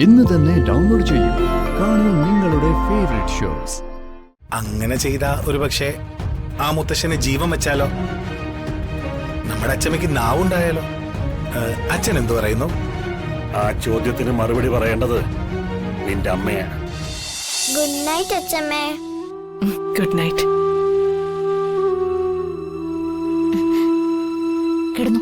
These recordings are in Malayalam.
ഇന്ന് തന്നെ ഡൗൺലോഡ് ചെയ്യൂ. കാണൂ നിങ്ങളുടെ ഫേവറേറ്റ് ഷോസ്. അങ്ങനെ ചെയ്ത ഒരു പക്ഷേ ആ മുത്തശ്ശന് ജീവൻ വെച്ചാലോ? നമ്മുടെ അച്ഛമ്മയ്ക്ക് നാവുണ്ടായാലോ? അച്ഛൻ എന്തു പറയുന്നു? ആ ചോദ്യത്തിന് മറുപടി പറയേണ്ടത് നിന്റെ അമ്മയാണ്. ഗുഡ് നൈറ്റ് അച്ഛമ്മേ. Good night. കിടന്നു.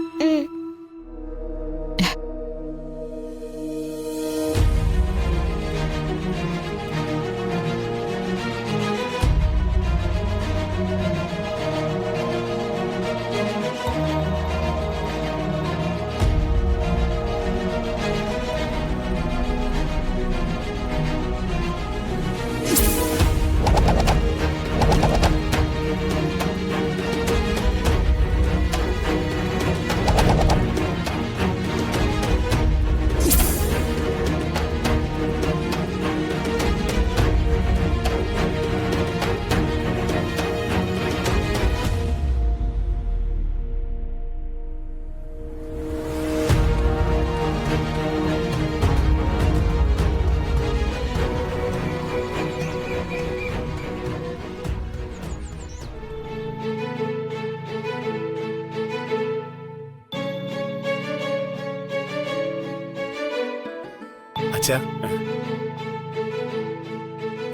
അച്ഛാ,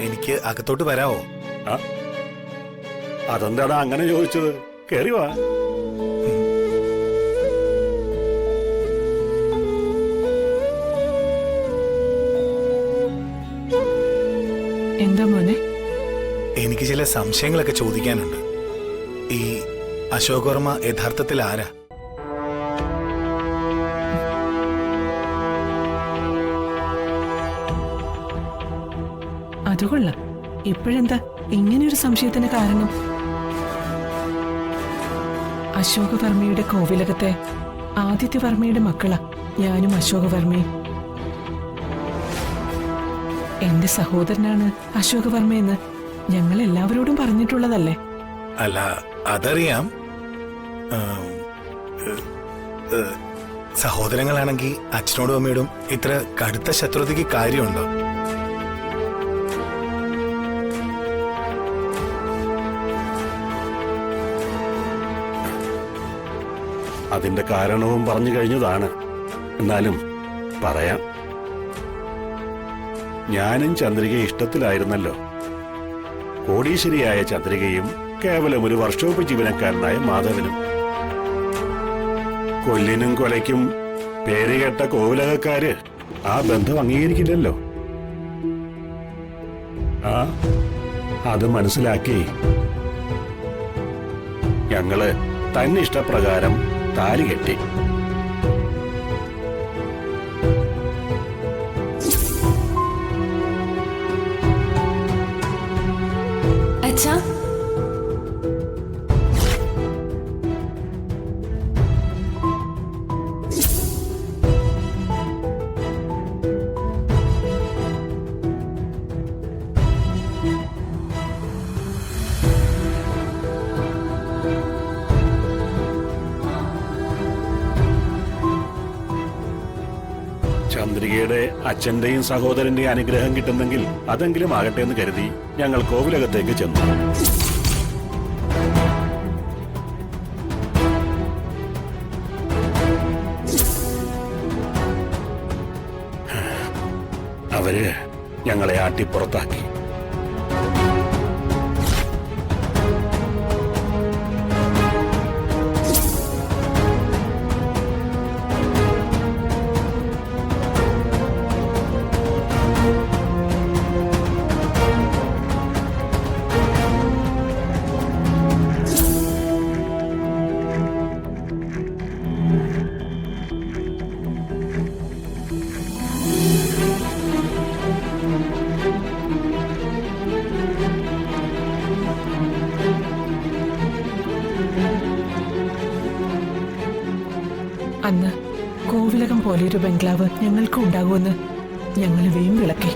എനിക്ക് അകത്തോട്ട് വരാവോ? അതെന്താടാ അങ്ങനെ ചോദിച്ചത്? കേറി വാ. എന്താ മോനെ? എനിക്ക് ചില സംശയങ്ങളൊക്കെ ചോദിക്കാനുണ്ട്. ഈ അശോക് വർമ്മ യഥാർത്ഥത്തിൽ ആരാ? അതുകൊള്ളാം. ഇപ്പോഴെന്താ ഇങ്ങനെയൊരു സംശയത്തിന് കാരണം? അശോക വർമ്മയുടെ കോവിലകത്തെ ആദിത്യ വർമ്മയുടെ മക്കളാ ഞാനും അശോക വർമ്മയും. എന്റെ സഹോദരനാണ് അശോക വർമ്മയെന്ന് ഞങ്ങൾ എല്ലാവരോടും പറഞ്ഞിട്ടുള്ളതല്ലേ? അല്ല, അതറിയാം. സഹോദരങ്ങളാണെങ്കിൽ അച്ഛനോടും അമ്മയോടും ഇത്ര കടുത്ത ശത്രുതയ്ക്ക് കാര്യമുണ്ടോ? അതിന്റെ കാരണവും പറഞ്ഞു കഴിഞ്ഞതാണ്. എന്നാലും പറയാം. ഞാനും ചന്ദ്രിക ഇഷ്ടത്തിലായിരുന്നല്ലോ. കോടീശ്വരിയായ ചന്ദ്രികയും കേവലം ഒരു വർഷോപ്പ് ജീവനക്കാരനായ മാധവനും. കൊല്ലിനും കൊലയ്ക്കും പേരുകേട്ട കോവിലകക്കാര് ആ ബന്ധം അംഗീകരിക്കില്ലല്ലോ. അത് മനസ്സിലാക്കി ഞങ്ങള് തന്നെ ഇഷ്ടപ്രകാരം താലി കെട്ടി. അച്ഛാ, ചന്ദ്രികയുടെ അച്ഛന്റെയും സഹോദരന്റെയും അനുഗ്രഹം കിട്ടുന്നെങ്കിൽ അതെങ്കിലും ആകട്ടെ എന്ന് കരുതി ഞങ്ങൾ കോവിലകത്തേക്ക് ചെന്നു. അവര് ഞങ്ങളെ ആട്ടിപ്പുറത്താക്കി. അന്ന് കോവിലകം പോലെയൊരു ബംഗ്ലാവ് ഞങ്ങൾക്കും ഉണ്ടാകുമെന്ന് ഞങ്ങൾ വീം വിളക്കി.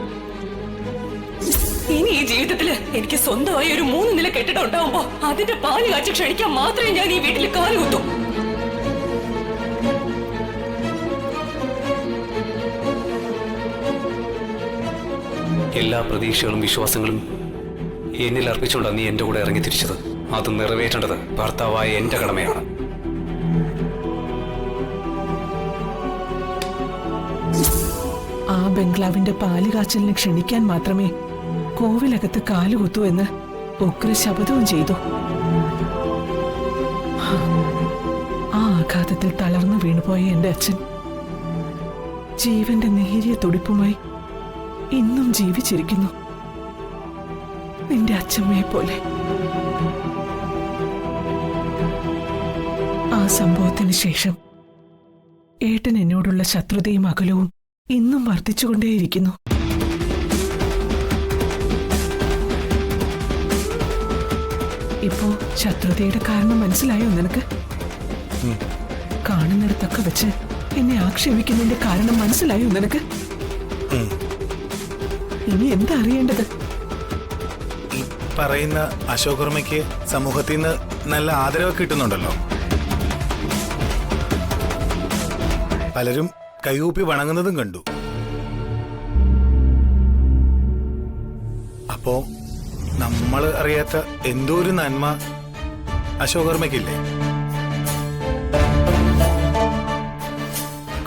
ഇനി ഈ ജീവിതത്തില് എനിക്ക് സ്വന്തമായി ഒരു 3 നില കെട്ടിടം ഉണ്ടാവുമ്പോ അതിന്റെ പാല് കാച്ചി ക്ഷണിക്കാൻ മാത്രമേ ഞാൻ ഈ വീട്ടിൽ കാലുകുത്തൂ. എല്ലാ പ്രതീക്ഷകളും വിശ്വാസങ്ങളും എന്നിൽ അർപ്പിച്ചുകൊണ്ടാണ് നീ എൻ്റെ കൂടെ ഇറങ്ങി തിരിച്ചത്. അത് നിറവേറ്റേണ്ടത് ഭർത്താവായ എൻ്റെ കടമയാണ്. ആ ബംഗ്ലാവിന്റെ പാല് കാച്ചലിന് ക്ഷണിക്കാൻ മാത്രമേ കോവിലകത്ത് കാലുകുത്തൂ എന്ന് ഉഗ്ര ശപഥവും ചെയ്തു. ആ ആഘാതത്തിൽ തളർന്നു വീണുപോയ എന്റെ അച്ഛൻ ജീവന്റെ നേരിയ തുടിപ്പുമായി ഇന്നും ജീവിച്ചിരിക്കുന്നു, നിന്റെ അച്ഛമ്മയെ പോലെ. ആ സംഭവത്തിന് ശേഷം ഏട്ടൻ എന്നോടുള്ള ശത്രുതയും അകലവും ഇന്നും വർദ്ധിച്ചുകൊണ്ടേയിരിക്കുന്നു. ഇപ്പോ ശത്രുതയുടെ കാരണം മനസ്സിലായോ നിനക്ക്? കാണുന്നിടത്തൊക്കെ വെച്ച് എന്നെ ആക്ഷേപിക്കുന്നതിന്റെ കാരണം മനസ്സിലായോ നിനക്ക്? ഇനി എന്താ അറിയേണ്ടത്? ഈ പറയുന്ന അശോക് വർമ്മയ്ക്ക് സമൂഹത്തിൽ നിന്ന് നല്ല ആദരവ് കിട്ടുന്നുണ്ടല്ലോ. പലരും കൈകൂപ്പി വണങ്ങുന്നതും കണ്ടു. അപ്പോ നമ്മൾ അറിയാത്ത എന്തോ ഒരു നന്മ അശോക് വർമ്മയ്ക്കില്ലേ?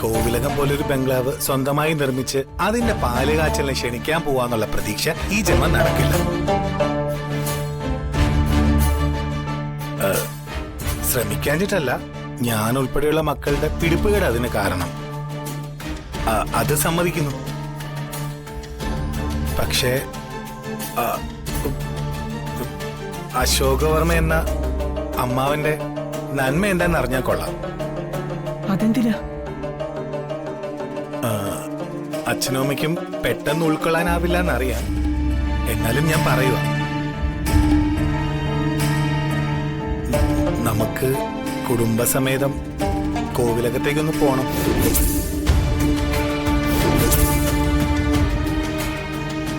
കോവിലകം പോലൊരു ബംഗ്ലാവ് സ്വന്തമായി നിർമ്മിച്ച് അതിന്റെ പാല് കാച്ചലിനെ ക്ഷണിക്കാൻ പോവാന്നുള്ള പ്രതീക്ഷ ഈ ജന്മം നടക്കില്ല. ശ്രമിക്കാഞ്ഞിട്ടല്ല, ഞാൻ ഉൾപ്പെടെയുള്ള മക്കളുടെ പിടിപ്പുകേട് അതിന് കാരണം. അത് സമ്മതിക്കുന്നു. പക്ഷേ അശോകവർമ്മ എന്ന അമ്മാവന്റെ നന്മ എന്താന്ന് അറിഞ്ഞാൽ കൊള്ളാം. അതെന്തിനാ? അച്ഛനും അമ്മയ്ക്കും പെട്ടെന്ന് ഉൾക്കൊള്ളാനാവില്ല എന്നറിയാം. എന്നാലും ഞാൻ പറയുക, നമുക്ക് കുടുംബസമേതം കോവിലകത്തേക്കൊന്ന് പോണം.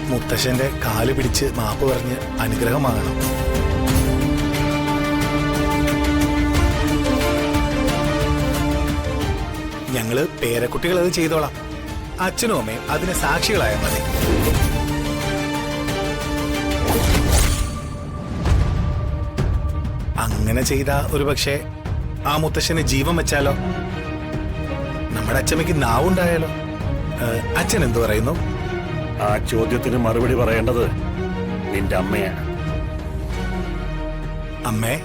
മുത്തശ്ശന്റെ കാല് പിടിച്ച് മാപ്പ് പറഞ്ഞ് അനുഗ്രഹമാകണം. ഞങ്ങള് പേരക്കുട്ടികൾ അത് ചെയ്തോളാം. അച്ഛനും അമ്മയും അതിന് സാക്ഷികളായാൽ മതി. അങ്ങനെ ചെയ്ത ഒരുപക്ഷെ ആ മുത്തശ്ശന് ജീവൻ വെച്ചാലോ? നമ്മുടെ അച്ഛമ്മയ്ക്ക് നാവുണ്ടായാലോ? അച്ഛൻ എന്തു പറയുന്നു? ആ ചോദ്യത്തിന് മറുപടി പറയേണ്ടത് നിന്റെ അമ്മയാണ്. അമ്മേ,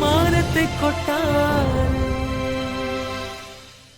മാനത്തെ കൊട്ടാരം